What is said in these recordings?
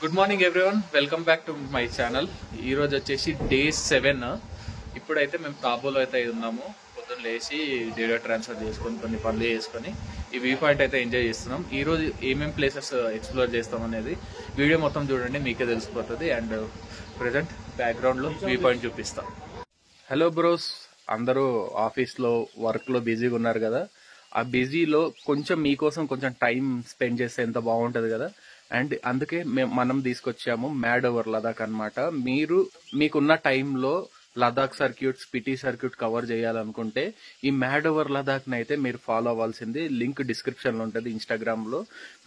Good morning everyone, welcome back to my channel. ఈరోజు వచ్చేసి day 7. ఇప్పుడైతే మేము తాబోలో అయితే ఉన్నాము. పొద్దున్న లేచి డేటా ట్రాన్స్ఫర్ చేసుకొని కొన్ని పనులు చేసుకొని ఈ వ్యూ పాయింట్ అయితే ఎంజాయ్ చేస్తున్నాం. ఈరోజు ఏమేమి ప్లేసెస్ ఎక్స్ప్లోర్ చేస్తాం అనేది వీడియో మొత్తం చూడండి, మీకే తెలిసిపోతుంది. అండ్ ప్రజెంట్ బ్యాక్గ్రౌండ్లో వ్యూ పాయింట్ చూపిస్తాం. హలో బ్రోస్, అందరూ ఆఫీస్లో వర్క్లో బిజీగా ఉన్నారు కదా. ఆ బిజీలో కొంచెం మీకోసం కొంచెం టైం స్పెండ్ చేస్తే ఎంత బాగుంటుంది కదా. అండ్ అందుకే మనం తీసుకొచ్చాము మ్యాడ్ ఓవర్ లదాఖ్ అనమాట. మీకున్న టైంలో Ladakh circuit, Spiti circuit cover చేయాలనుకుంటే ఈ మ్యాడ్ ఓవర్ లదాఖ్ అయితే మీరు ఫాలో అవ్వాల్సింది. లింక్ డిస్క్రిప్షన్ లో ఉంటుంది. ఇన్స్టాగ్రామ్ లో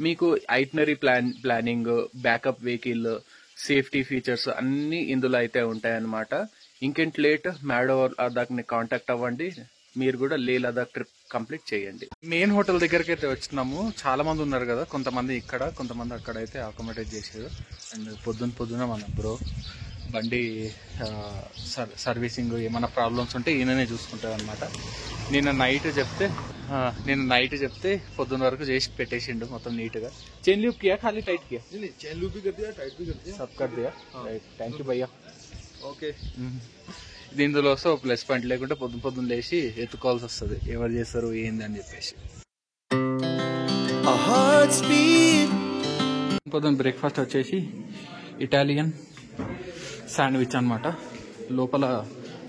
మీకు itinerary planning, backup vehicle, safety features అన్ని ఇందులో అయితే ఉంటాయన్నమాట. ఇంకేంటి లేట్, మ్యాడ్ ఓవర్ లదాఖ్ ని కాంటాక్ట్ అవ్వండి. మీరు కూడా లే లదాఖ్ ట్రిప్ కంప్లీట్ చేయండి. మెయిన్ హోటల్ దగ్గరికి అయితే వచ్చినాము. చాలా మంది ఉన్నారు కదా, కొంతమంది ఇక్కడ కొంతమంది అక్కడ అయితే అకామిడేట్ చేశారు. అండ్ పొద్దున మన బ్రో బండి సర్వీసింగ్ ఏమైనా ప్రాబ్లమ్స్ ఉంటే ఈయననే చూసుకుంటారు అనమాట. నిన్న నైట్ చెప్తే పొద్దున్న వరకు చేసి పెట్టేసిండు మొత్తం నీట్ గా. చైన్ లూప్ కియా, ఖాళీ టైట్ కియా? चैन लूप भी कर दिया, टाइट भी कर दिया, सब कर दिया. రైట్, థ్యాంక్ యూ భయ్యా. ओके. దీనిలో వస్తే ఒక ప్లస్ పాయింట్, లేకుంటే పొద్దున్న లేచి ఎత్తుకోవాల్సి వస్తుంది ఎవరు చేస్తారు ఏందని చెప్పేసి. పొద్దున్న బ్రేక్ఫాస్ట్ వచ్చేసి ఇటాలియన్ శాండ్విచ్ అనమాట. లోపల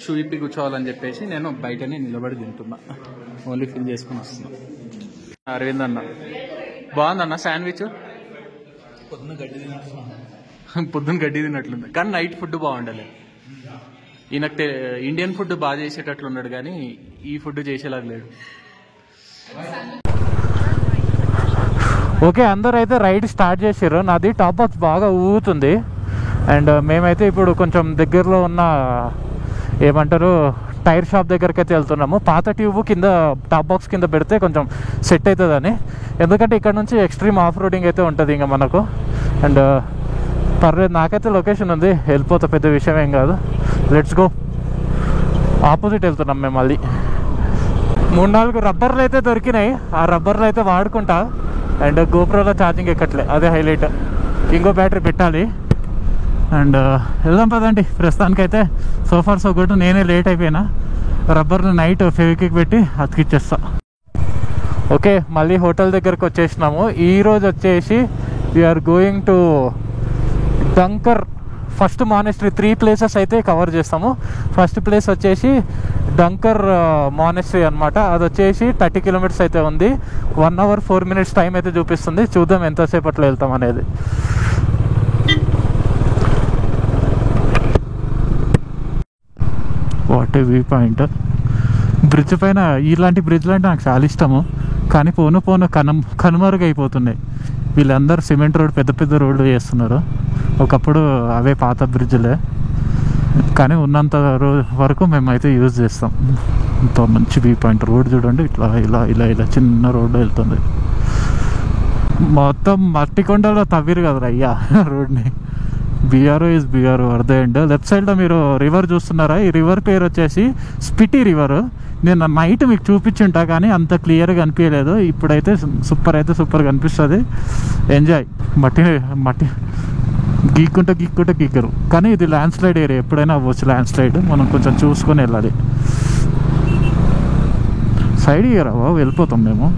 షూ ఇప్పి కూర్చోవాలని చెప్పేసి నేను బయటనే నిలబడి తింటున్నా. ఓన్లీ ఫిల్ చేసుకుని వస్తున్నా. అరవింద్ అన్న బాగుందన్న శాండ్విచ్. పొద్దున్న గడ్డి తిన్నట్లుంది, కానీ నైట్ ఫుడ్ బాగుండాలి. ఈయనకు ఇండియన్ ఫుడ్ బాగా చేసేటట్లున్నాడు, కానీ ఈ ఫుడ్ చేసేలాగా లేడు. ఓకే, అందరూ అయితే రైడ్ స్టార్ట్ చేసారు. నాది టాప్ బాక్స్ బాగా ఊగుతుంది. అండ్ మేమైతే ఇప్పుడు కొంచెం దగ్గరలో ఉన్న ఏమంటారు టైర్ షాప్ దగ్గరికి అయితే వెళ్తున్నాము. పాత ట్యూబ్ కింద టాప్ బాక్స్ కింద పెడితే కొంచెం సెట్ అవుతుందని. ఎందుకంటే ఇక్కడ నుంచి ఎక్స్ట్రీమ్ ఆఫ్ రోడింగ్ అయితే ఉంటుంది ఇంకా మనకు. అండ్ పర్లేదు, నాకైతే లొకేషన్ ఉంది, వెళ్ళిపోతా, పెద్ద విషయం ఏం కాదు. Let's go. ఆపోజిట్ వెళ్తున్నాం మేము. మళ్ళీ 3-4 రబ్బర్లు అయితే దొరికినాయి. ఆ రబ్బర్లు అయితే వాడుకుంటా. అండ్ గోప్రోలో ఛార్జింగ్ ఎక్కట్లే, అదే హైలైట్. ఇంకో బ్యాటరీ పెట్టాలి. అండ్ వెళ్దాం పదండి. ప్రస్తుతానికైతే సోఫార్ సో గుడ్. నేనే లేట్ అయిపోయినా. రబ్బర్లు నైట్ ఫెవిక్విక్ పెట్టి అతికిచ్చేస్తా. ఓకే, మళ్ళీ హోటల్ దగ్గరకు వచ్చేసినాము. ఈరోజు వచ్చేసి we're going to Dhankar first monastery. 3 places అయితే కవర్ చేస్తాము. ఫస్ట్ ప్లేస్ వచ్చేసి డంకర్ మానెస్ట్రీ అనమాట. అది వచ్చేసి 30 కిలోమీటర్స్ అయితే ఉంది. 1 hour 4 minutes టైం అయితే చూపిస్తుంది. చూద్దాం ఎంతసేపట్లో వెళ్తాం అనేది. What a view point. Bridge పైన ఇలాంటి బ్రిడ్జ్లు అంటే నాకు చాలా ఇష్టము, కానీ పోను కనుమరుగైపోతున్నాయి. వీళ్ళందరూ సిమెంట్ రోడ్, పెద్ద పెద్ద రోడ్లు చేస్తున్నారు. ఒకప్పుడు అవే పాత బ్రిడ్జ్లే, కానీ ఉన్నంత వరకు మేమైతే యూజ్ చేస్తాం. ఇంత మంచి వ్యూ పాయింట్. రోడ్ చూడండి, ఇట్లా ఇలా ఇలా ఇలా చిన్న రోడ్డు వెళ్తుంది. మొత్తం మట్టి కొండలో తవ్విరు కదరా అయ్యా రోడ్ని. BRO is BRO at the end. Left సైడ్లో మీరు రివర్ చూస్తున్నారా? ఈ రివర్ పేరు వచ్చేసి స్పిటి రివర్. నేను నైట్ మీకు చూపించుంటా, కానీ అంత క్లియర్గా కనిపించలేదు. ఇప్పుడైతే సూపర్ కనిపిస్తుంది. ఎంజాయ్. మట్టి గీక్కరు, కానీ ఇది ల్యాండ్ స్లైడ్ ఏరియా. ఎప్పుడైనా అవ్వచ్చు ల్యాండ్ స్లైడ్. మనం కొంచెం చూసుకొని వెళ్ళాలి. సైడ్ ఇయ్యరావా, వెళ్ళిపోతాం మేము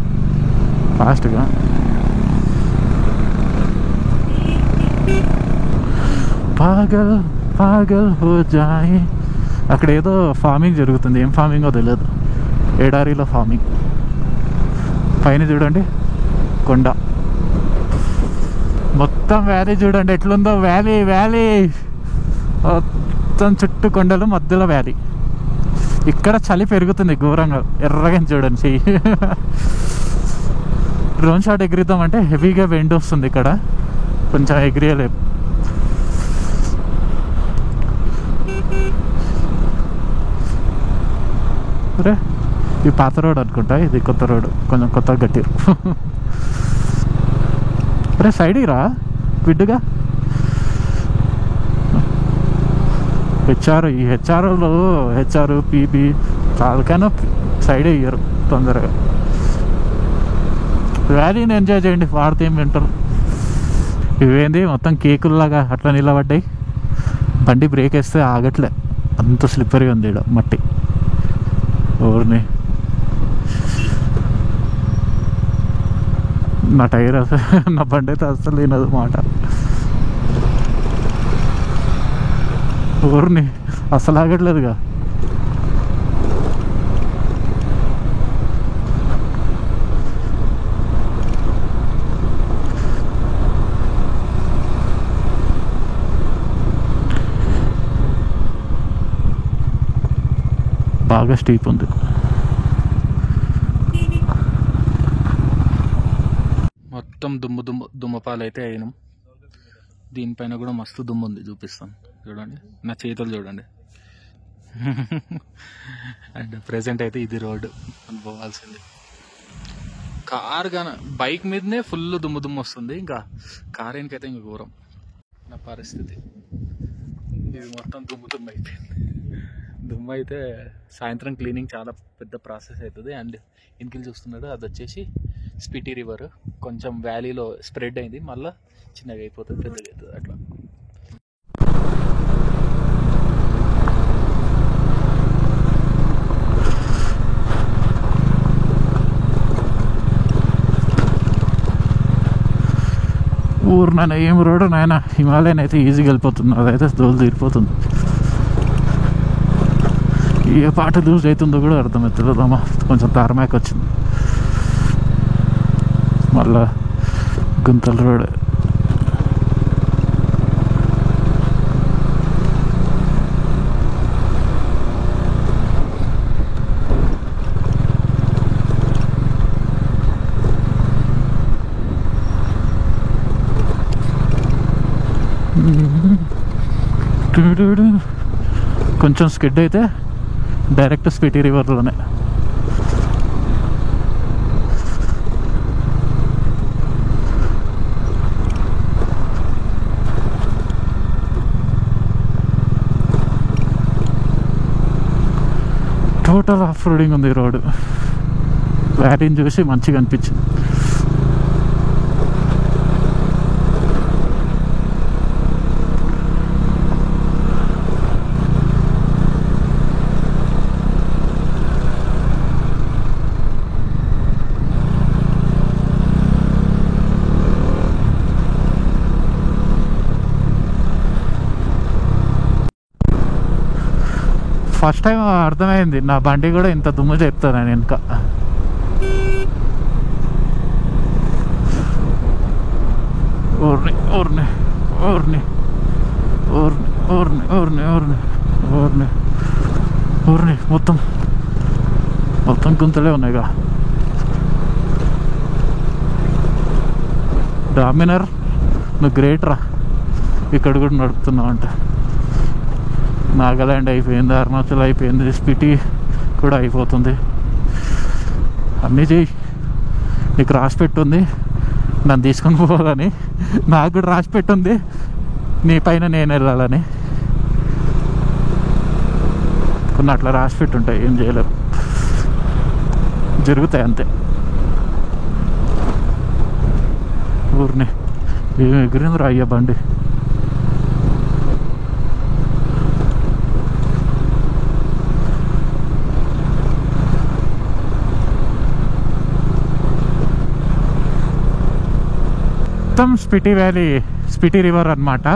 ఫాస్ట్గా. పాగల్ హో జాయే. అక్కడ ఏదో ఫార్మింగ్ జరుగుతుంది, ఏం ఫార్మింగో తెలియదు. ఎడారిలో ఫార్మింగ్. పైన చూడండి కొండ, మొత్తం వ్యాలీ చూడండి ఎట్లుందో. వ్యాలీ మొత్తం చుట్టూ కొండలు, మధ్యలో వ్యాలీ. ఇక్కడ చలి పెరుగుతుంది ఘోరంగా. ఎర్రగా చూడండి చెయ్యి. డ్రోన్ షాట్ ఎగిరిద్దామంటే హెవీగా వెండి వస్తుంది ఇక్కడ, కొంచెం ఎగిరియలేదు. అరే, ఇది పాత రోడ్ అనుకుంటా, ఇది కొత్త రోడ్, కొంచెం కొత్తగా కట్టారు. అరే సైడ్ రా విడ్డుగా. ఈ హెచ్ఆర్ పీబీ చాలాకైనా సైడ్ అయ్యారు తొందరగా. వ్యాలీని ఎంజాయ్ చేయండి, వాడితే ఏం వింటారు. ఇవేంది మొత్తం కేకుల్లాగా అట్లా నిలబడ్డాయి. బండి బ్రేక్ వేస్తే ఆగట్లే, అంత స్లిప్పరీ ఉంది ఈడ మట్టి. ఊరిని నా టైర్ నా బండి అయితే అస్సలు వినదు మాట. ఊరిని అసలు ఆగట్లేదుగా. బాగా స్టీప్ ఉంది. మొత్తం దుమ్మపాలు అయితే అయినాం. దీనిపైన కూడా మస్తు దుమ్ము ఉంది, చూపిస్తాను చూడండి. నా చేతులు చూడండి. అండ్ ప్రెసెంట్ అయితే ఇది రోడ్డు అని పోవాల్సింది. కార్ గాన బైక్ మీదనే ఫుల్ దుమ్ము వస్తుంది, ఇంకా కార్ వెనకైతే ఇంకా ఘోరం నా పరిస్థితి. ఇది మొత్తం దుమ్ము అయిపోయింది. దుమ్ము అయితే సాయంత్రం క్లీనింగ్ చాలా పెద్ద ప్రాసెస్ అవుతుంది. అండ్ ఇంటికి చూస్తున్నాడు, అది వచ్చేసి స్పిటి రివర్ కొంచెం వ్యాలీలో స్ప్రెడ్ అయింది, మళ్ళీ చిన్నగా అయిపోతుంది, పెద్దగా అవుతుంది అట్లా. ఊరు నాయన ఏం రోడ్డు నాయన, హిమాలయన్ అయితే ఈజీగా వెళ్ళిపోతుంది, అదైతే దోలు తీరిపోతుంది. ఏ పాట లూజ్ అవుతుందో కూడా అర్థమవుతుంది. అమ్మా కొంచెం తారమాక్ వచ్చింది, మళ్ళా గుంతల రోడ్. కొంచెం స్కిడ్ అయితే డైరెక్ట్ స్పిటి రివర్లోనే. టోటల్ ఆఫ్ రోడింగ్ ఉంది ఈ రోడ్డు. వ్యాలీని చూసి మంచిగా అనిపించింది. ఫస్ట్ టైం అర్థమైంది, నా బండి కూడా ఇంత దుమ్ము చెప్తాను నేను వెనుక. ఊరిని ఊరిని ఊరిని ఊరిని ఊరిని ఊరిని ఊరిని ఊరిని ఊరిని మొత్తం గుంతలే ఉన్నాయిగా. డామినర్ నువ్వు గ్రేట్ రా, ఇక్కడ కూడా నడుపుతున్నావు అంటే. నాగాల్యాండ్ అయిపోయింది, అరుణాచల్ అయిపోయింది, స్పిటి కూడా అయిపోతుంది. అన్నీ చెయ్యి, నీకు రాసి పెట్టుంది నన్ను తీసుకొని పోవాలని, నాకు కూడా రాసి పెట్టుంది నీ పైన నేను వెళ్ళాలని. కొన్ని అట్లా రాసి పెట్టుంటాయి, ఏం చేయలేరు, జరుగుతాయి అంతే. ఊరిని ఏం ఎగిరింది రా అయ్యా బండి. మొత్తం స్పిటి వ్యాలీ, స్పిటి రివర్ అనమాట.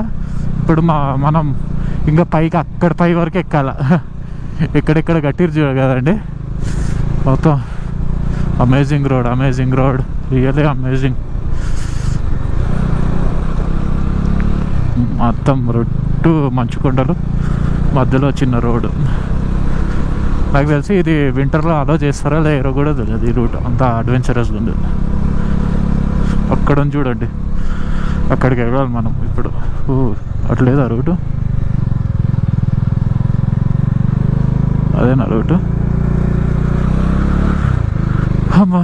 ఇప్పుడు మనం ఇంకా పైకి అక్కడ పై వరకు ఎక్కాల. ఎక్కడెక్కడ కట్టిరు చూడ కదండి. మొత్తం అమేజింగ్ రోడ్, రియల్లీ అమేజింగ్. మొత్తం రొట్టు మంచుకొండలు మధ్యలో చిన్న రోడ్డు. నాకు తెలిసి ఇది వింటర్లో అలో చేస్తారా లేరో కూడా తెలియదు. ఈ రూట్ అంత అడ్వెంచరస్గా ఉంది. అక్కడ చూడండి, అక్కడికి వెళ్ళాలి మనం ఇప్పుడు. అట్లేదా రూటు? అదేనా రూటు? అమ్మా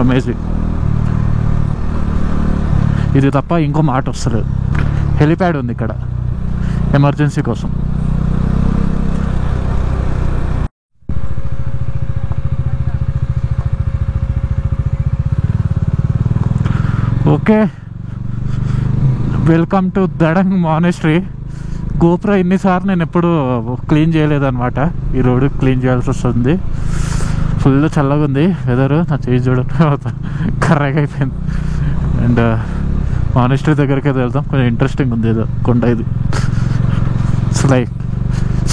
అమేజింగ్. ఇది తప్ప ఇంకో మాట వస్తలేదు. హెలిప్యాడ్ ఉంది ఇక్కడ ఎమర్జెన్సీ కోసం. Okay, welcome to Dhankar monastery. గోపురం ఇన్నిసార్లు నేను ఎప్పుడు క్లీన్ చేయలేదన్నమాట. ఈ రోడ్డు క్లీన్ చేయాల్సి వస్తుంది. ఫుల్ చల్లగా ఉంది వెదరు. నా చేయి చూడండి కర్రగా అయిపోయింది. అండ్ మానెస్ట్రీ దగ్గరికి అయితే వెళ్తాం. కొంచెం ఇంట్రెస్టింగ్ ఉంది ఏదో కొండ ఇది.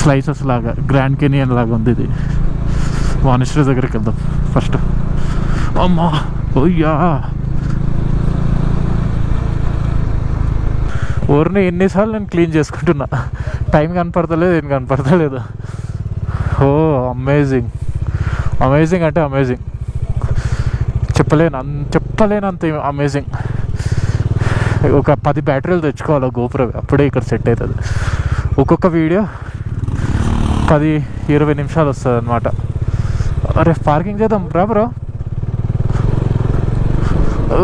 స్లైసెస్ లాగా గ్రాండ్ కెనియన్ లాగా ఉంది ఇది. మానెస్ట్రీ దగ్గరికి వెళ్దాం ఫస్ట్. అమ్మా ఓయ్యా, ఊరిని ఎన్నిసార్లు నేను క్లీన్ చేసుకుంటున్నా. టైం కనపడతలేదు, ఏం కనపడతలేదు. ఓ అమేజింగ్, అమేజింగ్ అంటే అమేజింగ్, చెప్పలేనంత అమేజింగ్. ఒక 10 బ్యాటరీలు తెచ్చుకోవాలి గోపురం, అప్పుడే ఇక్కడ సెట్ అవుతుంది. ఒక్కొక్క వీడియో 10-20 నిమిషాలు వస్తుంది అనమాట. అరే పార్కింగ్ చేద్దాం రా బ్రో.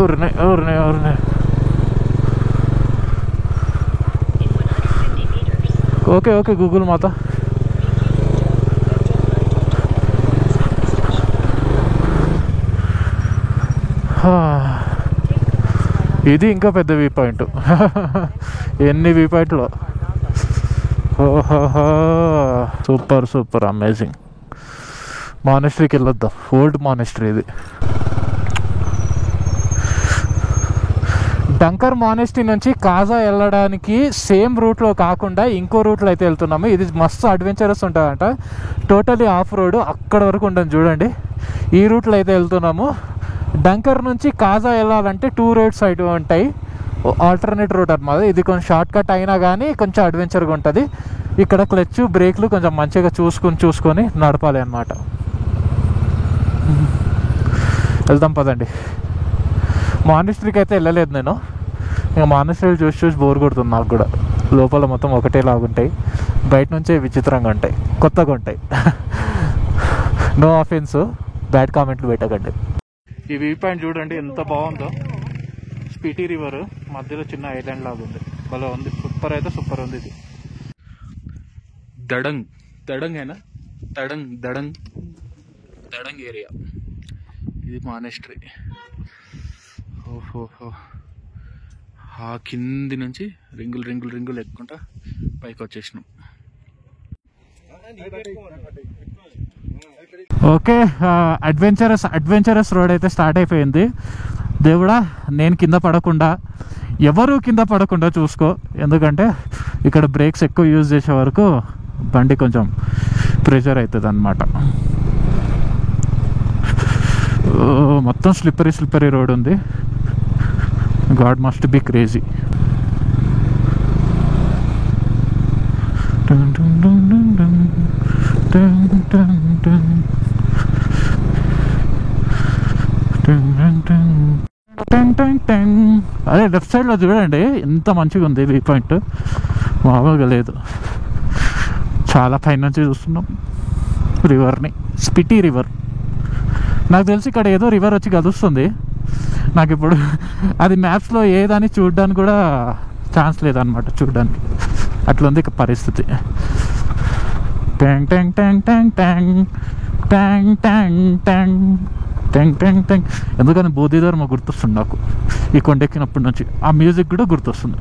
ఊరినే ఓకే ఓకే గూగుల్ మాత. ఇది ఇంకా పెద్ద వ్యూ పాయింట్. ఎన్ని వ్యూ పాయింట్లు. ఓహోహో, super super amazing. మానెస్ట్రీకి వెళ్ళొద్దాం. Old monastery ఇది. డంకర్ మానెస్ట్రీ నుంచి కాజా వెళ్ళడానికి సేమ్ రూట్లో కాకుండా ఇంకో రూట్లో అయితే వెళ్తున్నాము. ఇది మస్తు అడ్వెంచరస్ ఉంటుందంట. టోటలీ ఆఫ్ రోడ్ అక్కడ వరకు ఉంటుంది చూడండి. ఈ రూట్లో అయితే వెళ్తున్నాము. డంకర్ నుంచి కాజా వెళ్ళాలంటే 2 రోడ్స్ అయితే ఉంటాయి. ఆల్టర్నేట్ రూట్ అన్నమాట. ఇది కొంచెం షార్ట్ కట్ అయినా కానీ కొంచెం అడ్వెంచర్గా ఉంటుంది. ఇక్కడ క్లచ్ బ్రేక్లు కొంచెం మంచిగా చూసుకొని నడపాలి అన్నమాట. వెళ్దాం పదండి. మానెస్ట్రీకి అయితే వెళ్ళలేదు నేను. ఇంకా మానెస్ట్రీలు చూసి బోర్ కొడుతుంది నాకు కూడా. లోపల మొత్తం ఒకటే లాగుంటాయి, బయట నుంచే విచిత్రంగా ఉంటాయి, కొత్తగా ఉంటాయి. నో ఆఫెన్స్, బ్యాడ్ కామెంట్లు పెట్టకండి. ఈ వ్యూ పాయింట్ చూడండి ఎంత బాగుందో. స్పిటి రివర్ మధ్యలో చిన్న ఐలాండ్ లాగా ఉంది. భలే ఉంది, సూపర్ అయితే సూపర్ ఉంది. ఇది దడంగ్ అయినా దడంగ్ ఏరియా. ఇది మానెస్ట్రీ. ఓహోహో, ఆ కింది నుంచి రింగులు ఎక్కుంటా పైకి వచ్చేసినాం. ఓకే, అడ్వెంచరస్ రోడ్ అయితే స్టార్ట్ అయిపోయింది. దేవుడా, నేను కింద పడకుండా, ఎవరు కింద పడకుండా చూసుకో. ఎందుకంటే ఇక్కడ బ్రేక్స్ ఎక్కువ యూజ్ చేసే వరకు బండి కొంచెం ప్రెషర్ అవుతుంది అన్నమాట. మొత్తం స్లిప్పరీ రోడ్ ఉంది. God must be crazy. అదే లెఫ్ట్ సైడ్లో చూడండి ఎంత మంచిగా ఉంది వ్యూ పాయింట్. మామూలుగా లేదు. చాలా పైనుంచి చూస్తున్నాం రివర్ని. స్పిటి రివర్. నాకు తెలిసి ఇక్కడ ఏదో రివర్ వచ్చి కలుస్తుంది. నాకు ఇప్పుడు అది మ్యాప్స్లో ఏదని చూడడానికి కూడా ఛాన్స్ లేదనమాట. చూడడానికి అట్లుంది ఇక పరిస్థితి. ట్యాంగ్ ట్యాంగ్ ట్యాంగ్ ట్యాంగ్ ట్యాంగ్ ట్యాంగ్ ట్యాంగ్ ట్యాంగ్ ట్యాంగ్ ట్యాంగ్ ట్యాంగ్. ఎందుకని బోధిధర్మ గుర్తొస్తుంది నాకు ఈ కొండెక్కినప్పటి నుంచి. ఆ మ్యూజిక్ కూడా గుర్తొస్తుంది.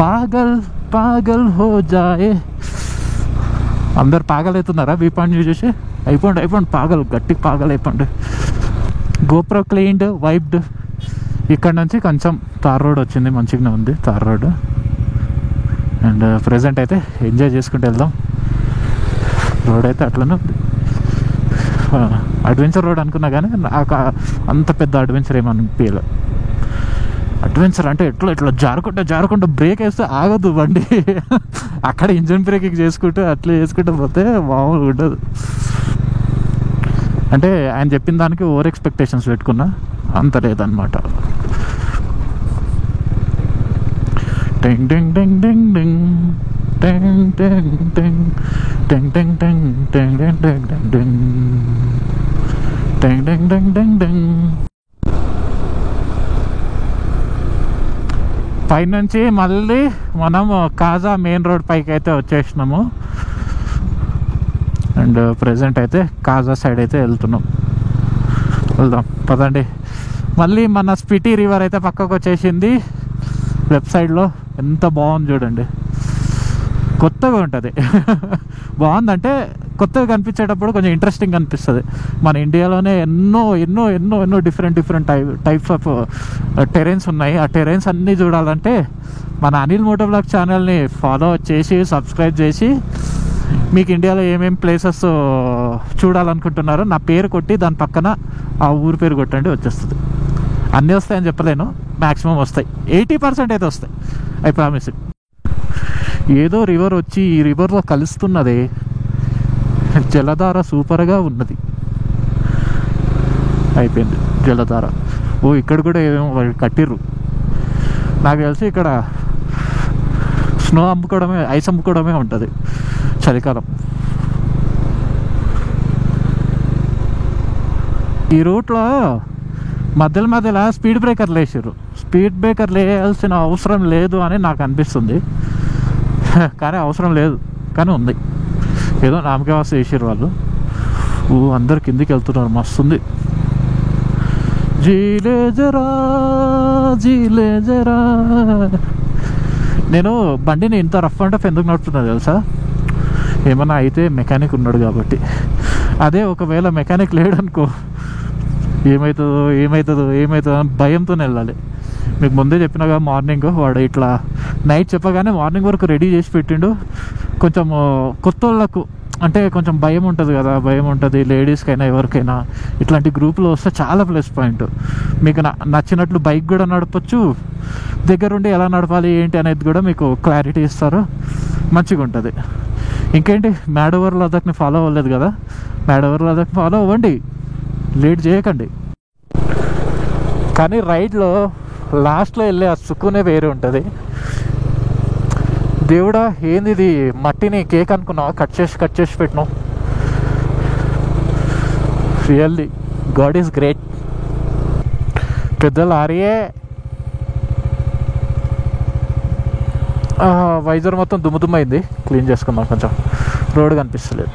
పాగల్ పాగల్ హో జాయే. అందరు పాగల్ అవుతున్నారా వ్యూ పాయింట్ చూసేసి? అయిపోండి పాగల్, గట్టి పాగల్ అయిపోండి. GoPro cleaned, wiped. ఇక్కడ నుంచి కొంచెం తార్ రోడ్ వచ్చింది, మంచిగానే ఉంది తార్ రోడ్. అండ్ ప్రజెంట్ అయితే ఎంజాయ్ చేసుకుంటూ వెళ్దాం. రోడ్ అయితే అట్లనే ఉంది. అడ్వెంచర్ రోడ్ అనుకున్నా కానీ నాకు అంత పెద్ద అడ్వెంచర్ ఏమనిపించలేదు. అడ్వెంచర్ అంటే ఇట్లా జారుకుంటూ బ్రేక్ వేస్తే ఆగదు బండి. అక్కడ ఇంజన్ బ్రేకింగ్ చేసుకుంటూ పోతే మామూలుగా ఉండదు. అంటే ఆయన చెప్పిన దానికి ఓవర్ ఎక్స్పెక్టేషన్స్ పెట్టుకున్నా, అంత లేదన్నమాట. టెంగ్ టెంగ్ టెంగ్ టెంగ్ టెంగ్ టెంగ్ టెంగ్ టెంగ్ టెంగ్ టెంగ్ టెంగ్ టెంగ్ టెంగ్ టెంగ్ టెంగ్ టెంగ్ టెంగ్ టెంగ్ టెంగ్. పైనుంచి మళ్ళీ మనం కాజా మెయిన్ రోడ్ పైకి అయితే వచ్చేసినాము. అండ్ ప్రజెంట్ అయితే కాజా సైడ్ అయితే వెళ్తున్నాం. వెళ్దాం పదండి. మళ్ళీ మన స్పిటి రివర్ అయితే పక్కకు వచ్చేసింది. లెఫ్ట్ సైడ్లో ఎంత బాగుంది చూడండి, కొత్తగా ఉంటుంది. బాగుందంటే కొత్తగా కనిపించేటప్పుడు కొంచెం ఇంట్రెస్టింగ్ అనిపిస్తుంది. మన ఇండియాలోనే ఎన్నో ఎన్నో ఎన్నో ఎన్నో డిఫరెంట్ టైప్స్ ఆఫ్ టెరెన్స్ ఉన్నాయి. ఆ టెరెన్స్ అన్నీ చూడాలంటే మన అనిల్ మోటో బ్లాగ్ ఛానల్ని ఫాలో చేసి సబ్స్క్రైబ్ చేసి మీకు ఇండియాలో ఏమేమి ప్లేసెస్ చూడాలనుకుంటున్నారో నా పేరు కొట్టి దాని పక్కన ఆ ఊరి పేరు కొట్టండి, వచ్చేస్తుంది. అన్నీ వస్తాయని చెప్పలేను, మ్యాక్సిమం వస్తాయి. 80% అయితే వస్తాయి, ఐ ప్రామిస్. ఏదో రివర్ వచ్చి ఈ రివర్లో కలుస్తున్నది. జలధార సూపర్గా ఉన్నది. అయిపోయింది జలధార. ఓ ఇక్కడ కూడా ఏమో కట్టిర్రు. నాకు తెలిసి ఇక్కడ స్నో అమ్ముకోవడమే, ఐస్ అమ్ముకోవడమే ఉంటుంది చలికాలం. ఈ రూట్లో మధ్యలో స్పీడ్ బ్రేకర్లు వేసారు. స్పీడ్ బ్రేకర్లు వేయాల్సిన అవసరం లేదు అని నాకు అనిపిస్తుంది, కానీ అవసరం లేదు, కానీ ఉంది. ఏదో నామకే వాసి వేసారు వాళ్ళు. అందరు కిందికి వెళ్తున్నారు, మస్తుంది. జీలే జరా జీలే జరా. నేను బండిని ఇంత రఫ్ అండ్ టఫ్ ఎందుకు నడుపుతున్నాను తెలుసా? ఏమన్నా అయితే మెకానిక్ ఉన్నాడు కాబట్టి. అదే ఒకవేళ మెకానిక్ లేడనుకో, ఏమవుతుందో అని భయంతో వెళ్ళాలి. మీకు ముందే చెప్పినగా మార్నింగ్ వాడు ఇట్లా నైట్ చెప్పగానే మార్నింగ్ వరకు రెడీ చేసి పెట్టిండు. కొంచెం కొత్త వాళ్ళకు అంటే కొంచెం భయం ఉంటుంది కదా, భయం ఉంటుంది లేడీస్కైనా ఎవరికైనా. ఇట్లాంటి గ్రూపులో వస్తే చాలా ప్లస్ పాయింట్. మీకు నచ్చినట్లు బైక్ కూడా నడపచ్చు, దగ్గరుండి ఎలా నడపాలి ఏంటి అనేది కూడా మీకు క్లారిటీ ఇస్తారు, మంచిగా ఉంటుంది. ఇంకేంటి, మ్యాడోవర్ లదాఖ్ని ఫాలో అవ్వలేదు కదా, మ్యాడోవర్ లదాఖ్ని ఫాలో అవ్వండి, లేట్ చేయకండి. కానీ రైడ్లో లాస్ట్లో వెళ్ళే ఆ సుక్కునే వేరే ఉంటుంది. దేవుడా ఏంది ఇది, మట్టిని కేక్ అనుకున్నావా? కట్ చేసి పెట్టినావు. Really God is great. పెద్ద లారీయే. వైజర్ మొత్తం దుమ్ముదుమ్మైంది, క్లీన్ చేసుకుందాం. కొంచెం రోడ్ కనిపిస్తలేదు.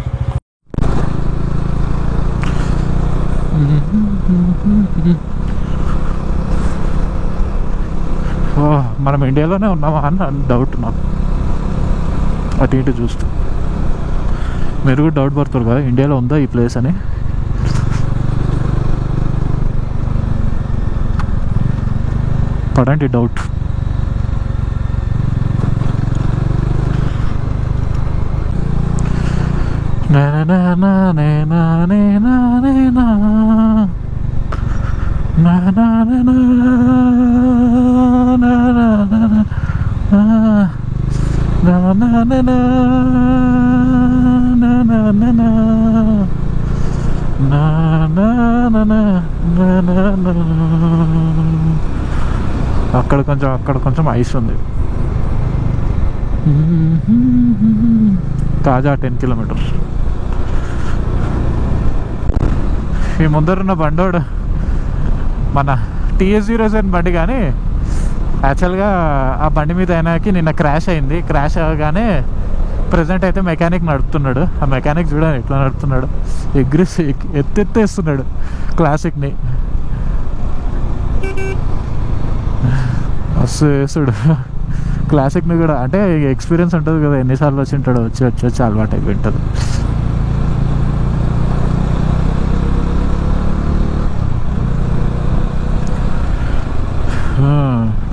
మనం ఇండియాలోనే ఉన్నామా అని డౌట్ నాకు, అటు ఇటు చూస్తూ. మీరు కూడా డౌట్ పడుతారు కదా ఇండియాలో ఉందా ఈ ప్లేస్ అని. పడండి డౌట్. అక్కడ కొంచెం ఐస్ ఉంది. తాజా 10 కిలోమీటర్స్. ఈ ముందరున్న బండోడు మన TS07 బండి, కానీ యాక్చువల్గా ఆ బండి మీద అయినాకి నిన్న క్రాష్ అయింది. క్రాష్ అవ్వగానే ప్రజెంట్ అయితే మెకానిక్ నడుపుతున్నాడు. ఆ మెకానిక్ చూడండి ఎట్లా నడుపుతున్నాడు, ఎత్తేస్తున్నాడు క్లాసిక్ని. వేసుడు క్లాసిక్ని కూడా, అంటే ఎక్స్పీరియన్స్ ఉంటుంది కదా, ఎన్నిసార్లు వచ్చి ఉంటాడు, వచ్చి అలవాటు అయిపోయి ఉంటుంది.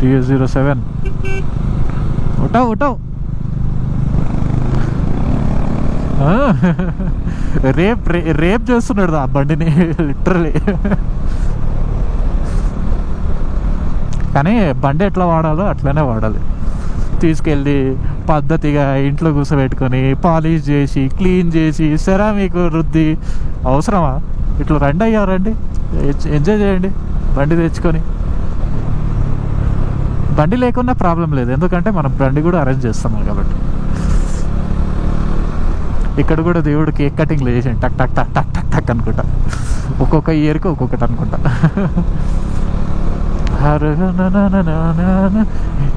TS07 ఉంటావు. రేప్ చేస్తున్నాడు ఆ బండిని లిటరలీ. కానీ బండి ఎట్లా వాడాలో అట్లనే వాడాలి. తీసుకెళ్ళి పద్ధతిగా ఇంట్లో కూర్చోబెట్టుకొని పాలిష్ చేసి క్లీన్ చేసి సెరామిక్ రుద్ది అవసరమా? ఇట్లా రండి ఎంజాయ్ చేయండి బండి తెచ్చుకొని. బండి లేకున్నా ప్రాబ్లం లేదు, ఎందుకంటే మనం బండి కూడా అరేంజ్ చేస్తున్నాం కాబట్టి. ఇక్కడ కూడా దేవుడు కేక్ కటింగ్లు చేసాను, టక్ టక్ టక్ టక్ టక్ టక్ అనుకుంటా. ఒక్కొక్క ఇయర్కి ఒక్కొక్కటి అనుకుంటా.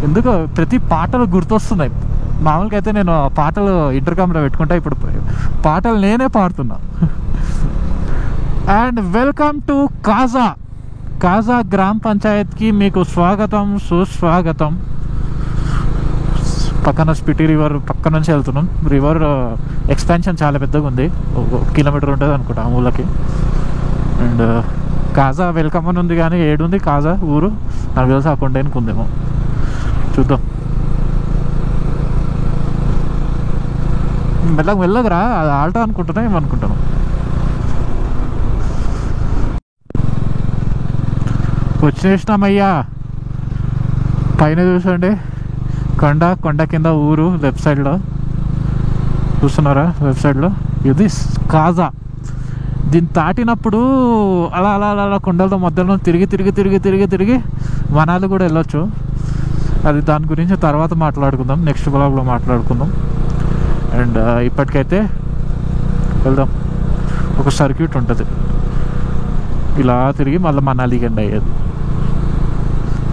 ఎందుకో ప్రతి పాటలు గుర్తొస్తున్నాయి. మామూలుగా అయితే నేను పాటలు ఇంటర్కామ్లో పెట్టుకుంటా, ఇప్పుడు పాటలు నేనే పాడుతున్నా. అండ్ వెల్కమ్ టు కాజా గ్రామ పంచాయత్కి మీకు స్వాగతం సుస్వాగతం. పక్కన స్పిటి రివర్ పక్క నుంచి వెళ్తున్నాం. రివర్ ఎక్స్పాన్షన్ చాలా పెద్దగా ఉంది, 1 కిలోమీటర్ ఉంటుంది అనుకుంటా ఆ మూలకి. అండ్ కాజా వెల్కమ్ అని ఉంది, కానీ ఏడుంది కాజా ఊరు నాకు తెలిసి ఆ కొండకి ఉందేమో, చూద్దాం. మెల్లగరా, అది ఆల్టో అనుకుంటున్నా ఏమనుకుంటాను. వచ్చేసినామయ్యా, పైన చూసండి కొండ కింద ఊరు లెఫ్ట్ సైడ్లో చూస్తున్నారా, లెఫ్ట్ సైడ్లో ఇది కాజా. దీన్ని దాటినప్పుడు అలా అలా అలా అలా కొండలతో మధ్యలో తిరిగి వనాలు కూడా వెళ్ళొచ్చు. అది దాని గురించి తర్వాత మాట్లాడుకుందాం, నెక్స్ట్ బ్లాగ్లో మాట్లాడుకుందాం. అండ్ ఇప్పటికైతే వెళ్దాం. ఒక సర్క్యూట్ ఉంటుంది, ఇలా తిరిగి మళ్ళీ మనాలికి ఎండ్ అయ్యేది.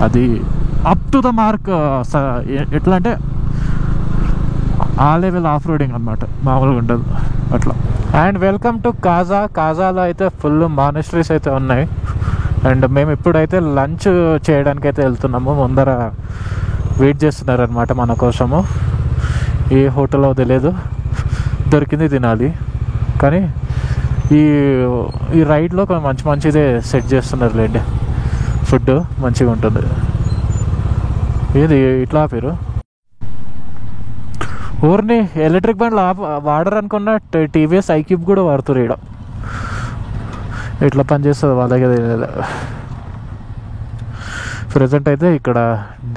అది అప్ టు ద మార్క్, ఎట్లా అంటే ఆ లెవెల్ ఆఫ్ రోడింగ్ అనమాట, మామూలుగా ఉండదు అట్లా. అండ్ వెల్కమ్ టు కాజాలో అయితే ఫుల్ మానెస్ట్రీస్ అయితే ఉన్నాయి. అండ్ మేము ఇప్పుడైతే లంచ్ చేయడానికి అయితే వెళ్తున్నాము. ముందర వెయిట్ చేస్తున్నారు అనమాట మన కోసము. ఏ హోటల్లో తెలియదు, దొరికింది తినాలి. కానీ ఈ రైడ్లో కొంచెం మంచిదే సెట్ చేస్తున్నారు లేండి, ఫుడ్ మంచిగా ఉంటుంది. ఏది ఇట్లా ఆపారు? ఊరిని ఎలక్ట్రిక్ బండ్లు వాడరు అనుకున్న టీవీఎస్ ఐక్యూబ్ కూడా వాడుతారు. ఇక్కడ ఎట్లా పనిచేస్తుంది వాళ్ళకి తెలియదు. ప్రజెంట్ అయితే ఇక్కడ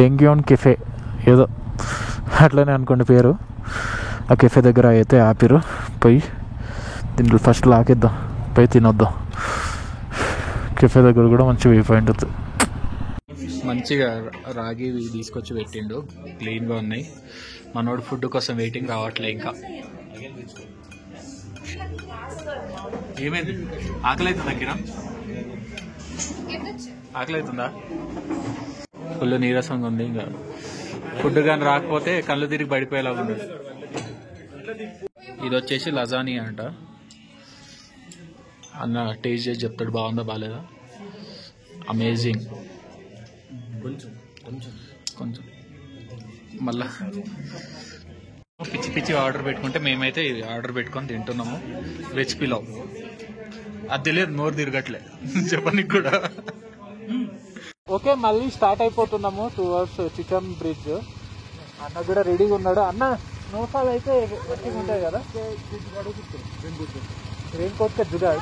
డెంగ్యూన్ కెఫే ఏదో అట్లనే అనుకోండి పేరు, ఆ కెఫే దగ్గర అయితే ఆపిరు. పోయి దీంట్లో ఫస్ట్ లాకేద్దాం, పోయి తినొద్దాం. కెఫే దగ్గర కూడా మంచి వ్యూ పాయింట్ అవుతుంది. మంచిగా రాగి తీసుకొచ్చి పెట్టిండు, క్లీన్గా ఉన్నాయి. మనోడు ఫుడ్ కోసం వెయిటింగ్, రావట్లే ఇంకా. ఏమైంది, ఆకలి అవుతుందా కిరణ్? ఆకలి అవుతుందా? ఫుల్ నీరసంగా ఉంది. ఇంకా ఫుడ్ కానీ రాకపోతే కళ్ళు తిరిగి పడిపోయేలాగా ఉంది. ఇది వచ్చేసి లజానీ అంట. అన్న టేస్ట్ చేసి చెప్తాడు, బాగుందా బాగాలేదా. అమేజింగ్. కొంచెం మళ్ళా పిచ్చి ఆర్డర్ పెట్టుకుంటే మేమైతే ఇది ఆర్డర్ పెట్టుకొని తింటున్నాము. Veg pilau. అది తెలియదు, నోరు తిరగట్లే చెప్పనికి కూడా. ఓకే, మళ్ళీ స్టార్ట్ అయిపోతున్నాము టువర్డ్స్ చిచం బ్రిడ్జ్. అన్న కూడా రెడీగా ఉన్నాడు. అన్న స్నోఫాల్ అయితే మంచిగా ఉంటాయి కదా, रेन कोट का जुगाड़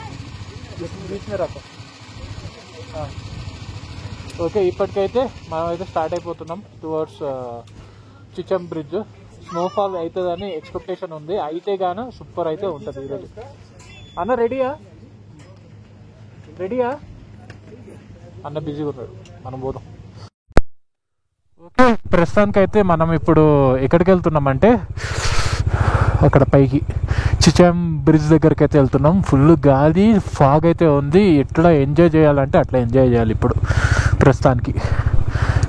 बीच में रखो. ఓకే, ఇప్పటికైతే మనం అయితే స్టార్ట్ అయిపోతున్నాం టువర్డ్స్ చిచం బ్రిడ్జ్. స్నోఫాల్ అవుతుందని ఎక్స్పెక్టేషన్ ఉంది, అయితే గాను సూపర్ అయితే ఉంటుంది ఈరోజు. అన్న రెడీయా? అన్న బిజీగా ఉన్నాడు, మనం పోదాం. ఓకే, ప్రస్తుతానికైతే మనం ఇప్పుడు ఎక్కడికి వెళ్తున్నామంటే అక్కడ పైకి చిచం బ్రిడ్జ్ దగ్గరికి అయితే వెళ్తున్నాం. ఫుల్ గాలి, ఫాగ్ అయితే ఉంది. ఎట్లా ఎంజాయ్ చేయాలంటే అట్లా ఎంజాయ్ చేయాలి ఇప్పుడు ప్రస్తుతానికి.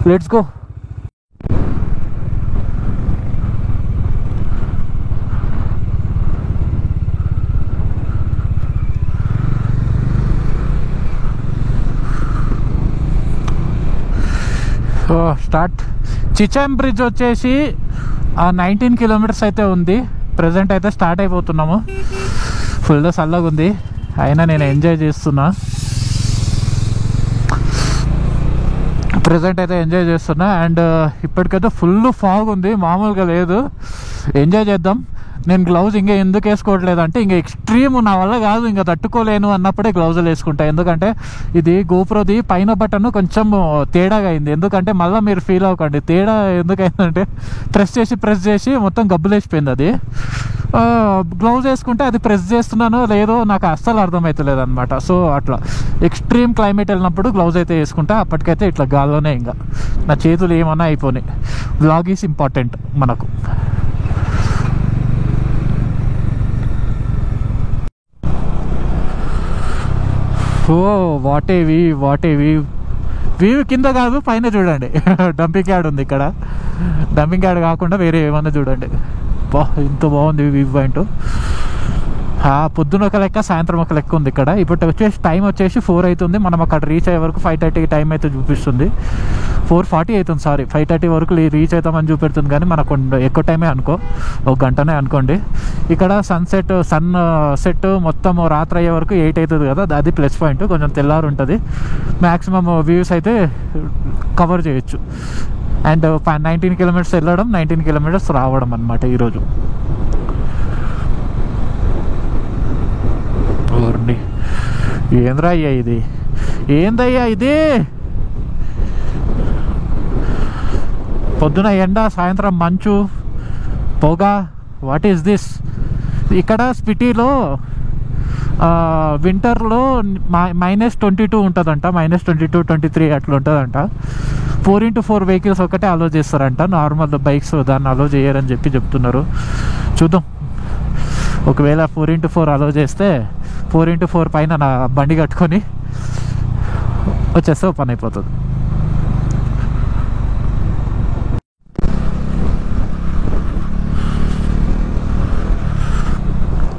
Let's go. స్టార్ట్. చిచం బ్రిడ్జ్ వచ్చేసి 19 కిలోమీటర్స్ అయితే ఉంది. ప్రజెంట్ అయితే స్టార్ట్ అయిపోతున్నాము. ఫుల్ చల్లగా ఉంది, అయినా నేను ఎంజాయ్ చేస్తున్నా. ప్రజెంట్ అయితే ఎంజాయ్ చేస్తున్నా. అండ్ ఇప్పటికైతే ఫుల్ ఫాగ్ ఉంది, మామూలుగా లేదు. ఎంజాయ్ చేద్దాం. నేను గ్లౌజ్ ఇంకా ఎందుకు వేసుకోవట్లేదు అంటే, ఇంకా ఎక్స్ట్రీమ్ నా వల్ల కాదు, ఇంకా తట్టుకోలేను అన్నప్పుడే గ్లౌజులు వేసుకుంటా. ఎందుకంటే ఇది గోప్రోది పైన బటన్ కొంచెం తేడాగా అయింది. ఎందుకంటే మళ్ళీ మీరు ఫీల్ అవ్వకండి, తేడా ఎందుకైందంటే ప్రెస్ చేసి మొత్తం గబ్బులేసిపోయింది. అది గ్లౌజ్ వేసుకుంటే అది ప్రెస్ చేస్తున్నానో లేదో నాకు అస్సలు అర్థమవుతలేదు అనమాట. సో అట్లా ఎక్స్ట్రీమ్ క్లైమేట్ వెళ్ళినప్పుడు గ్లౌజ్ అయితే వేసుకుంటా. అప్పటికైతే ఇట్లా గాల్లోనే ఇంకా నా చేతులు ఏమన్నా అయిపోయినాయి. వ్లాగ్ ఈజ్ ఇంపార్టెంట్ మనకు. ఓ వాట్ ఏ వ్యూ కింద కాదు, పైన చూడండి. డంపింగ్ యార్డ్ ఉంది ఇక్కడ. డంపింగ్ యార్డ్ కాకుండా వేరే ఏమన్నా చూడండి. బా, ఇంత బాగుంది వ్యూ పాయింట్. పొద్దున ఒక లెక్క సాయంత్రం ఒక లెక్క ఉంది ఇక్కడ. ఇప్పుడు వచ్చేసి టైం వచ్చేసి 4 అవుతుంది. మనం అక్కడ రీచ్ అయ్యే వరకు 5:30 టైం అయితే చూపిస్తుంది. 4:40 అవుతుంది, సారీ 5:30 వరకు రీచ్ అవుతామని చూపెడుతుంది. కానీ మనకు ఎక్కువ టైమే అనుకో, ఒక గంటనే అనుకోండి. ఇక్కడ సన్ సెట్ మొత్తం రాత్రి అయ్యే వరకు 8 అవుతుంది కదా, అది ప్లస్ పాయింట్. కొంచెం తెల్లారు ఉంటుంది, మ్యాక్సిమం వ్యూస్ అయితే కవర్ చేయొచ్చు. అండ్ 19 కిలోమీటర్స్ వెళ్ళడం, 19 కిలోమీటర్స్ రావడం అనమాట ఈరోజు. ఏంద్రా అయ్యా ఇది, ఏందయ్యా ఇది? పొద్దున ఎండ, సాయంత్రం మంచు, పొగ, వాట్ ఈస్ దిస్? ఇక్కడ స్పిటీలో వింటర్లో -22 ఉంటుందంట, -22, 23 అట్లా ఉంటుందంట. 4x4 వెహికల్స్ ఒకటే అలో చేస్తారంట, నార్మల్ బైక్స్ దాన్ని అలో చేయరని చెప్తున్నారు. చూద్దాం, ఒకవేళ 4x4 అలో చేస్తే 4x4 పైన నా బండి కట్టుకొని వచ్చేస్తే పని అయిపోతుంది.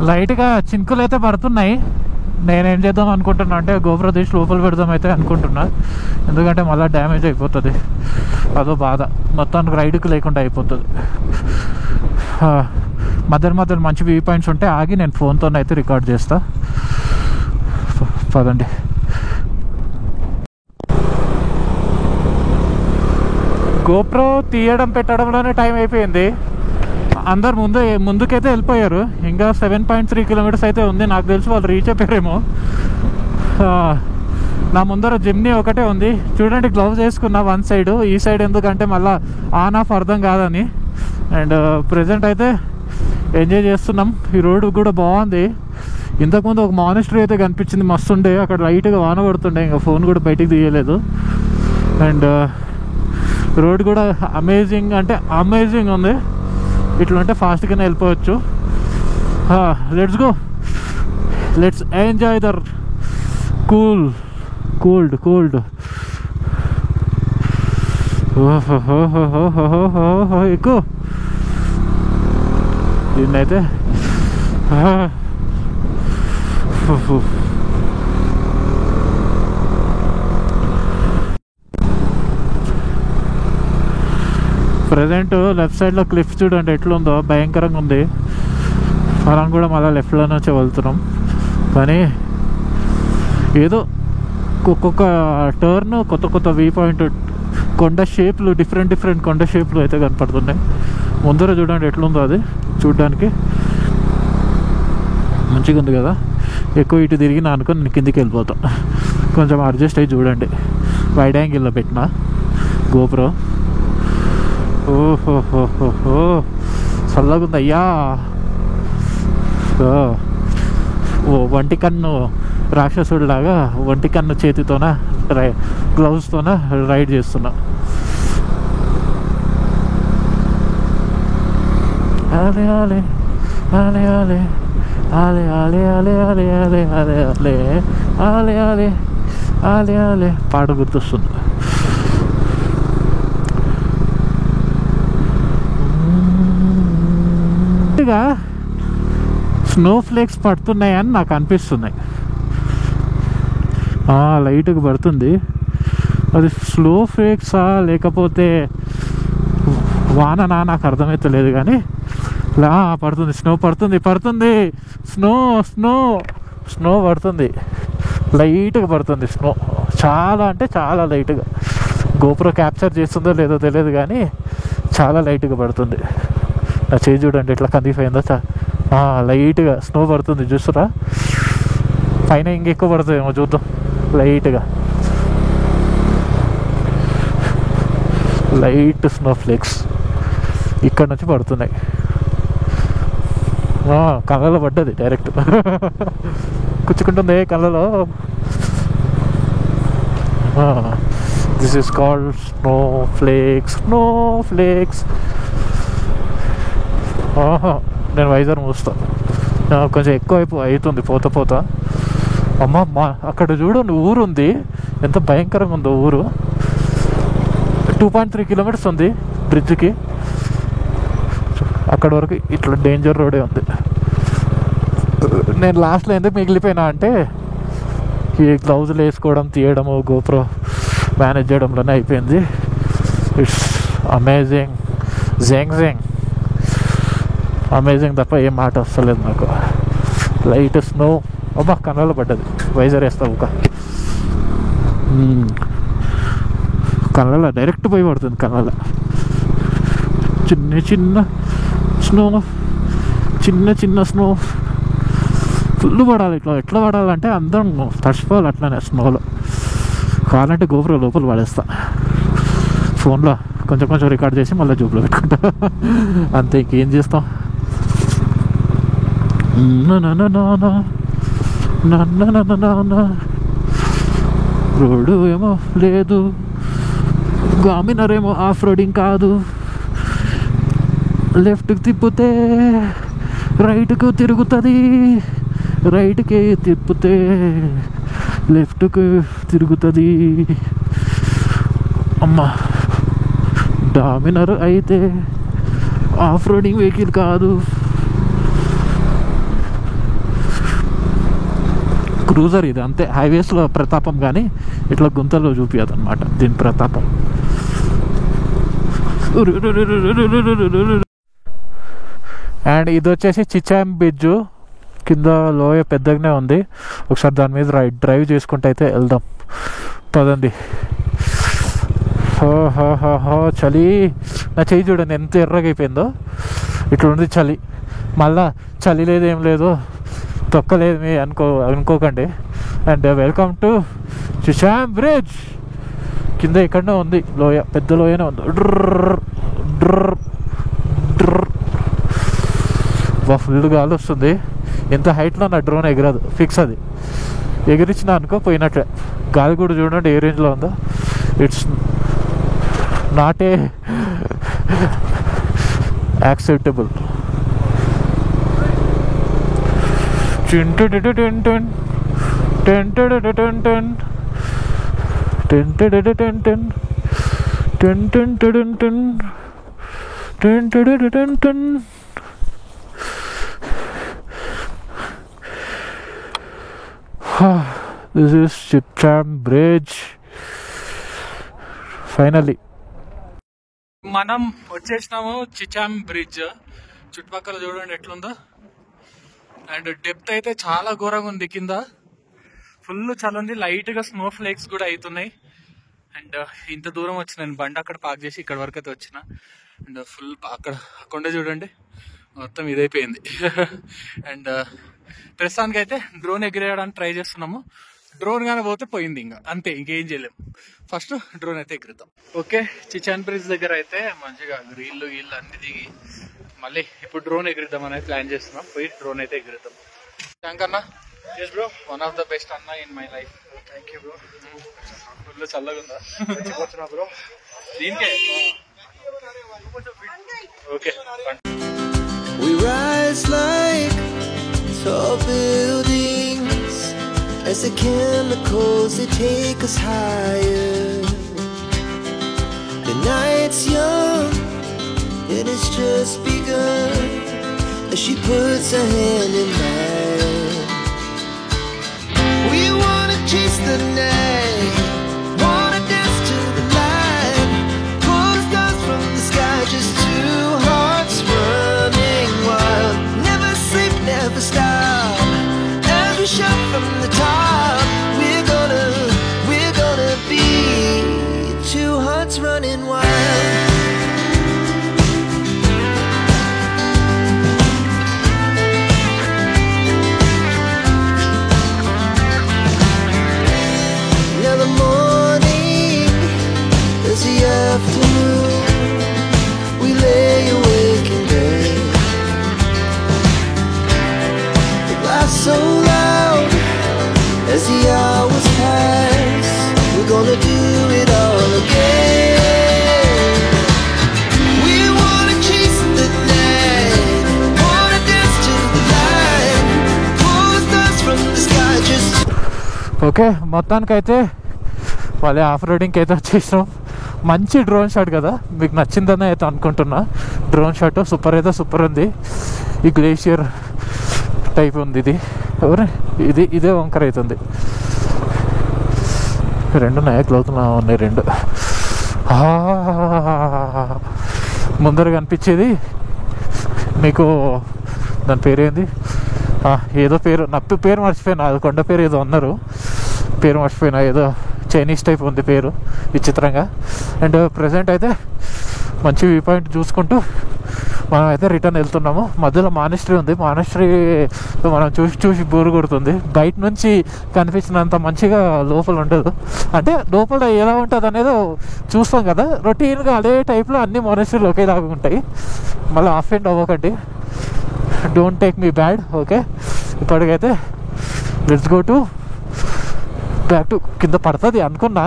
లైట్గా చినుకులు అయితే పడుతున్నాయి. నేనేం చేద్దాం అనుకుంటున్నా అంటే గోప్రో తీసి లోపల పెడదాం అయితే అనుకుంటున్నా, ఎందుకంటే మళ్ళీ డ్యామేజ్ అయిపోతుంది. అదో బాధ, మొత్తానికి రైడ్కి లేకుండా అయిపోతుంది. మధ్యలో మంచి వ్యూ పాయింట్స్ ఉంటే ఆగి నేను ఫోన్తో అయితే రికార్డ్ చేస్తా. పదండి. గోప్రో తీయడం పెట్టడంలోనే టైం అయిపోయింది. అందరు ముందుకైతే వెళ్ళిపోయారు. ఇంకా 7.3 కిలోమీటర్స్ అయితే ఉంది. నాకు తెలిసి వాళ్ళు రీచ్ అయిపోయారేమో. నా ముందర జిమ్నీ ఒకటే ఉంది. చూడండి, గ్లౌజ్ వేసుకున్నా వన్ సైడ్, ఈ సైడ్ ఎందుకంటే మళ్ళీ ఆన్ ఆఫ్ అర్థం కాదని. అండ్ ప్రజెంట్ అయితే ఎంజాయ్ చేస్తున్నాం. ఈ రోడ్ కూడా బాగుంది. ఇంతకుముందు ఒక మానిస్టరీ అయితే కనిపించింది, మస్తు ఉండే. అక్కడ లైట్గా వాన పడుతుండే, ఇంకా ఫోన్ కూడా బయటికి తీయలేదు. అండ్ రోడ్ కూడా అమేజింగ్ అంటే అమేజింగ్ ఉంది. ఇట్లుంటే ఫాస్ట్గానే వెళ్ళిపోవచ్చు. Let's go, let's enjoy there cold. ఎక్కువ దీన్నైతే ప్రజెంట్ లెఫ్ట్ సైడ్లో క్లిఫ్ చూడండి ఎట్లుందో, భయంకరంగా ఉంది. మనం కూడా మళ్ళీ లెఫ్ట్లో నుంచి వెళ్తున్నాం. కానీ ఏదో ఒక్కొక్క టర్న్ కొత్త వ్యూ పాయింట్, కొండ షేప్లు, డిఫరెంట్ కొండ షేప్లు అయితే కనపడుతున్నాయి. ముందర చూడండి ఎట్లుందో, అది చూడడానికి మంచిగా ఉంది కదా. ఎక్కువ ఇటు తిరిగినా అనుకుని నేను కిందికి వెళ్ళిపోతాం. కొంచెం అడ్జస్ట్ అయ్యి చూడండి. వైడ్ యాంగిల్లో పెట్టిన గోప్రో. ఓహోహోహో, చల్లగా ఉంది అయ్యా. ఓ వంటి కన్ను రాక్షసుడిలాగా వంటి కన్ను చేతితోన గ్లౌస్తోన రైడ్ చేస్తున్నా. ఆలే ఆలే ఆలే ఆలే ఆలే ఆలే ఆలే ఆలే ఆలే ఆలే ఆలే ఆలే ఆలే ఆలే ఆలే పాట గుర్తొస్తుంది. స్నో ఫ్లేక్స్ పడుతున్నాయని నాకు అనిపిస్తున్నాయి. లైట్గా పడుతుంది. అది స్లో ఫ్లేక్సా లేకపోతే వాననా నాకు అర్థమవుతలేదు. కానీ పడుతుంది, స్నో పడుతుంది. స్నో పడుతుంది, లైట్గా పడుతుంది స్నో. చాలా అంటే చాలా లైట్గా. గోప్రో క్యాప్చర్ చేస్తుందో లేదో తెలియదు కానీ చాలా లైట్గా పడుతుంది. నా చేయి చూడండి ఎట్లా కందిపోయిందో. లైట్గా స్నో పడుతుంది, చూస్తురా. పైన ఇంకెక్కువ పడుతుందేమో, చూద్దాం. లైట్గా లైట్ స్నో ఫ్లేక్స్ ఇక్కడ నుంచి పడుతున్నాయి. కళ్ళలో పడ్డది డైరెక్ట్, కుచ్చుకుంటుంది కళ్ళలో. This is called snow flakes. నేను వైజర్ మూస్తా, కొంచెం ఎక్కువ అవుతుంది పోతా. అమ్మ అక్కడ చూడండి ఊరు ఉంది, ఎంత భయంకరంగా ఉందో ఊరు. 2.3 కిలోమీటర్స్ ఉంది బ్రిడ్జ్కి. అక్కడ వరకు ఇట్లా డేంజర్ రోడే ఉంది. నేను లాస్ట్లో ఎందుకు మిగిలిపోయినా అంటే ఈ గ్లౌజులు వేసుకోవడం తీయడము గోప్రో మేనేజ్ చేయడంలోనే అయిపోయింది. ఇట్స్ అమేజింగ్ జెంగ్ అమేజింగ్ తప్ప ఏం మాట వస్తలేదు నాకు. లైట్ స్నో అబ్బా కన్నాలో పడ్డది. వైజర్ వేస్తావు ఒక కళ్ళ డైరెక్ట్ పోయి పడుతుంది. కళ్ళ చిన్న చిన్న స్నో, చిన్న చిన్న స్నో ఫుల్ పడాలి. ఎట్లా పడాలంటే అందరం తడిచిపోవాలి అట్లానే స్నోలో. కావాలంటే గోపుర లోపల పడేస్తా, ఫోన్లో కొంచెం కొంచెం రికార్డ్ చేసి మళ్ళీ జూబ్లో పెట్టుకుంటా అంతే. ఇంకేం చేస్తాం. రోడ్డు ఏమో లేదు, గామినర్ ఏమో ఆఫ్ రోడింగ్ కాదు. లెఫ్ట్కి తిప్పితే రైట్కు తిరుగుతుంది, రైట్కి తిప్పితే లెఫ్ట్కి తిరుగుతుంది. అమ్మా డామినర్ అయితే ఆఫ్ రోడింగ్ వెహికల్ కాదు. క్రూజర్ ఇది అంతే. హైవేస్లో ప్రతాపం కానీ ఇట్లా గుంతల్లో చూపించదు అనమాట దీని ప్రతాపం. అండ్ ఇది వచ్చేసి చిచాం బ్రిడ్జ్. కింద లోయ పెద్దగానే ఉంది. ఒకసారి దాని మీద డ్రైవ్ చేసుకుంటూ అయితే వెళ్దాం పదండి. చలి, నా చెయ్యి చూడండి ఎంత ఎర్రగా అయిపోయిందో. ఇట్లా ఉంది చలి. మళ్ళా చలి లేదు ఏం లేదు, తొక్కలేదు మీ అనుకోకండి. And welcome to Chicham bridge. కింద ఎక్కడనే ఉంది లోయ, పెద్ద లోయనే ఉంది. ఫుల్ గాలి వస్తుంది. ఎంత హైట్లో నా డ్రోన్ ఎగరదు, ఫిక్స్. అది ఎగిరించిన అనుకో పోయినట్లే. గాలి కూడా చూడండి ఏ రేంజ్లో ఉందో. It's not a acceptable. This is Chicham Bridge. Finally. మనం వచ్చేసినాము చిచాం బ్రిడ్జ్. చుట్టుపక్కల చూడండి ఎట్లుందో. అండ్ డెప్త్ అయితే చాలా ఘోరంగా ఉంది. కింద ఫుల్ చల్లుంది, లైట్గా స్నో ఫ్లేక్స్ కూడా అవుతున్నాయి. అండ్ ఇంత దూరం వచ్చిన నేను బండి అక్కడ పార్క్ చేసి ఇక్కడ వరకు అయితే వచ్చిన. అండ్ ఫుల్ అక్కడ కొండ చూడండి మొత్తం ఇదైపోయింది. అండ్ ప్రస్తుతానికి అయితే డ్రోన్ ఎగిరేయడానికి ట్రై చేస్తున్నాము. డ్రోన్ కానీ పోతే పోయింది, ఇంకా అంతే, ఇంకేం చేయలేము. ఫస్ట్ డ్రోన్ అయితే ఎగురుతాం. ఓకే, చిచాన్ బ్రిడ్జ్ దగ్గర అయితే మంచిగా రీళ్ళు గీళ్ళు అన్ని దిగి మళ్ళీ ఇప్పుడు డ్రోన్ ఎగురుద్దాం అనేది ప్లాన్ చేస్తున్నాం. పోయి డ్రోన్ అయితే ఎగురుతాం. థ్యాంక్ అన్న. Yes bro, one of the best అన్న in my life. Thank you bro. Full చల్లగా ఉందా బ్రో దీనికే? Okay. We rise like tall buildings as the chemicals they take us higher. The night's young and it's just begun as she puts her hand in mine. We wanna chase the night, wanna dance to the light, pull the stars from the sky, just two hearts running wild. Never sleep, never stop, every shot from the top. We're gonna be two hearts running wild. Now the morning is the afternoon. We lay awake in bed. The laughs so loud as the hours pass. We're gonna do it all again. We wanna chase the night, wanna dance to the light, pull the stars from the sky, just okay, మొత్తానికైతే మళ్ళీ of రోడింగ్కి అయితే వచ్చేసినాం. మంచి drone shot కదా, మీకు నచ్చిందని అయితే అనుకుంటున్నా. డ్రోన్ షాట్ సూపర్ అయితే సూపర్ ఉంది. ఈ గ్లేషియర్ టైప్ ఉంది ఇది. ఇదే వంకర అవుతుంది. రెండు నాయకులు అవుతున్నా ఉన్నాయి రెండు. ముందర కనిపించేది మీకు దాని పేరేంది, ఏదో పేరు పేరు మర్చిపోయినా, అది కొండ పేరు ఏదో అన్నారు, పేరు మర్చిపోయినా, ఏదో చైనీస్ టైప్ ఉంది పేరు విచిత్రంగా. అండ్ ప్రజెంట్ అయితే మంచి వ్యూ పాయింట్ చూసుకుంటూ మనం అయితే రిటర్న్ వెళ్తున్నాము. మధ్యలో మానిస్ట్రీ ఉంది, మానిస్ట్రీ మనం చూసి బోరు కొడుతుంది. బయట నుంచి కనిపించినంత మంచిగా లోపల ఉండదు. అంటే లోపల ఎలా ఉంటుంది అనేది చూస్తాం కదా, రొటీన్గా అదే టైప్లో అన్ని మానిస్ట్రీలు ఒకేలాగా ఉంటాయి. మళ్ళీ ఆఫ్ అండ్ అవ్వకండి, don't take me bad. Okay, ఇప్పటికైతే let's go to back to. కింద పడుతుంది అనుకున్నా,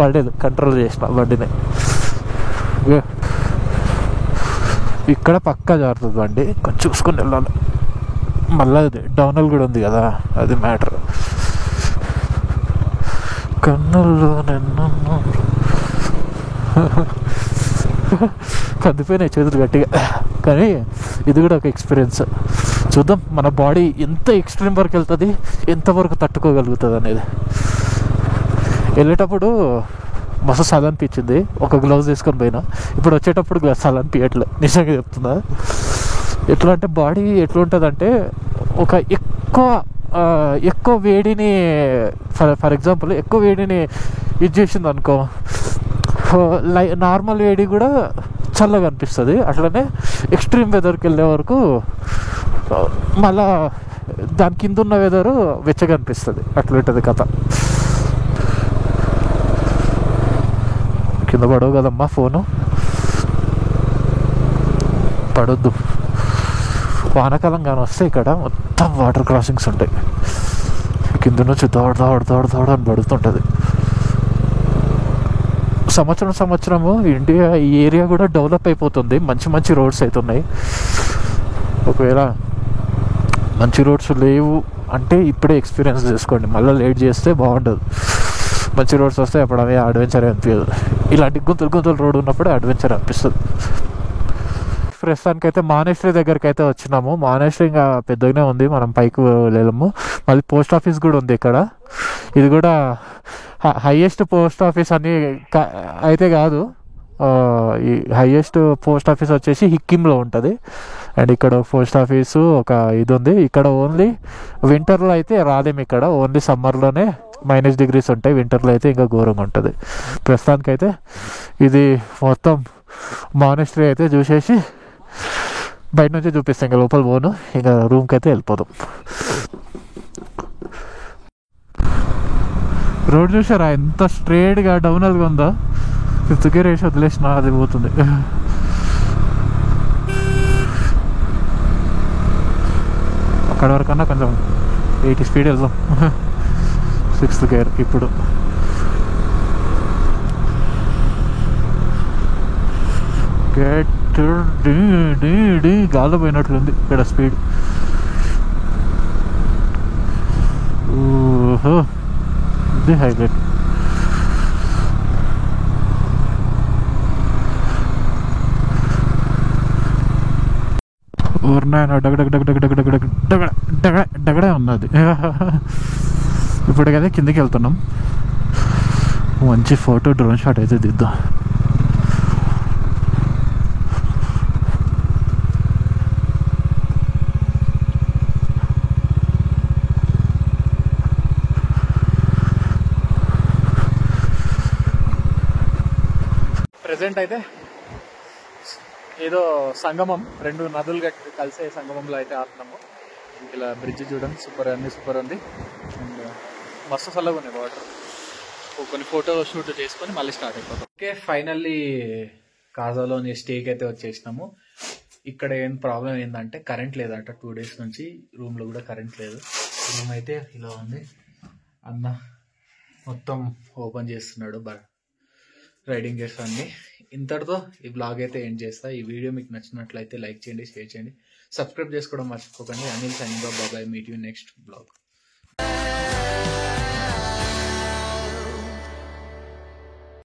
పడలేదు, కంట్రోల్ చేసిన బండిని. ఇక్కడ పక్కా జారుతుంది బండి, కొంచెం చూసుకొని వెళ్ళాలి. మళ్ళీ అది డౌనల్ కూడా ఉంది కదా, అది మ్యాటర్. కన్నుల్లో నిన్ను కందిపోయినాయి చేతులు గట్టిగా. కానీ ఇది కూడా ఒక ఎక్స్పీరియన్స్. చూద్దాం మన బాడీ ఎంత ఎక్స్ట్రీమ్ వరకు వెళ్తుంది, ఎంతవరకు తట్టుకోగలుగుతుంది అనేది. వెళ్ళేటప్పుడు మస్తు చలి అనిపించింది, ఒక గ్లౌజ్ తీసుకొని పోయినా. ఇప్పుడు వచ్చేటప్పుడు చలి అనిపించట్లే, నిజంగా చెప్తున్నా. ఎట్లా అంటే బాడీ ఎట్లా ఉంటుంది అంటే, ఒక ఎక్కువ వేడిని ఫర్ ఎగ్జాంపుల్ ఎక్కువ వేడిని ఇది చేసింది అనుకో, నార్మల్ వేడి కూడా చల్లగా అనిపిస్తుంది. అట్లనే ఎక్స్ట్రీమ్ వెదర్కి వెళ్ళే వరకు మళ్ళా దాని కింద ఉన్న వెదరు వెచ్చగా అనిపిస్తుంది. అట్లా ఉంటుంది కథ. కింద పడవు కదమ్మా, ఫోను పడొద్దు. వానాకాలం కానీ వస్తే ఇక్కడ మొత్తం వాటర్ క్రాసింగ్స్ ఉంటాయి. కింద నుంచి దోడ అని పడుతుంటుంది. సంవత్సరము ఇండియా ఈ ఏరియా కూడా డెవలప్ అయిపోతుంది, మంచి రోడ్స్ అవుతున్నాయి. ఒకవేళ మంచి రోడ్స్ లేవు అంటే ఇప్పుడే ఎక్స్పీరియన్స్ చేసుకోండి, మళ్ళీ లేట్ చేస్తే బాగుండదు. మంచి రోడ్స్ వస్తే అప్పుడు అవి అడ్వెంచర్ అనిపించదు. ఇలాంటి గుంతలు రోడ్ ఉన్నప్పుడే అడ్వెంచర్ అనిపిస్తుంది. ప్రస్తుతానికి అయితే మానేశ్వరి దగ్గరికి అయితే వచ్చినాము. మానేశ్వరి ఇంకా పెద్దగానే ఉంది, మనం పైకి వెళ్ళము. మళ్ళీ పోస్ట్ ఆఫీస్ కూడా ఉంది ఇక్కడ. ఇది కూడా హైయెస్ట్ పోస్ట్ ఆఫీస్ అని అయితే కాదు, ఈ హైయెస్ట్ పోస్ట్ ఆఫీస్ వచ్చేసి హిక్కింలో ఉంటుంది. అండ్ ఇక్కడ పోస్ట్ ఆఫీసు ఒక ఇది ఉంది. ఇక్కడ ఓన్లీ వింటర్లో అయితే రాలేము, ఇక్కడ ఓన్లీ సమ్మర్లోనే -డిగ్రీస్ ఉంటాయి, వింటర్లో అయితే ఇంకా ఘోరంగా ఉంటుంది. ప్రస్తుతానికైతే ఇది మొత్తం మానిస్ట్రీ అయితే చూసేసి బయట నుంచి చూపిస్తాం, ఇంకా లోపల పోను, ఇంకా రూమ్కి అయితే వెళ్ళిపోదాం. రోడ్ చూసారా ఎంత స్ట్రేట్గా డౌనల్గా ఉందో, 5th గేర్ వేసి వదిలేసిన అది పోతుంది. అక్కడ వరకన్నా కొంచెం 80 స్పీడ్ వెళ్దాం. 6th గేర్ ఇప్పుడు. గాల్లో పోయినట్లుంది ఇక్కడ స్పీడ్. ఓహో, ఇది హైలైట్. ఊరినాయన డగడే ఉన్నది. ఇప్పుడు కదా కిందకి వెళ్తున్నాం, మంచి ఫోటో డ్రోన్ షాట్ అయితే దిద్దాం. ప్రజెంట్ అయితే ఏదో సంగమం, 2 నదులు కలిసే సంగమంలో అయితే ఆడుతున్నాము. ఇలా బ్రిడ్జ్ చూడండి, సూపర్ ఉంది. అండ్ మస్తు చల్లగా ఉన్నాయి వాటర్. కొన్ని ఫోటో షూట్ చేసుకొని మళ్ళీ స్టార్ట్ అయిపోతాం. ఓకే, ఫైనల్లీ కాజాలోని స్టేకి అయితే వచ్చేసినాము. ఇక్కడ ఏం ప్రాబ్లం ఏంటంటే కరెంట్ లేదట, 2 days నుంచి రూమ్లో కూడా కరెంట్ లేదు. రూమ్ అయితే ఇలా ఉంది. అన్న మొత్తం ఓపెన్ చేస్తున్నాడు, రైడింగ్ గేర్స్ అన్ని. ఇంతటితో ఈ బ్లాగ్ అయితే ఎండ్ చేస్తా. ఈ వీడియో మీకు నచ్చినట్లయితే లైక్ చేయండి, షేర్ చేయండి, సబ్స్క్రైబ్ చేసుకోవడం మర్చిపోకండి. Anil signing off, bye, meet you next blog.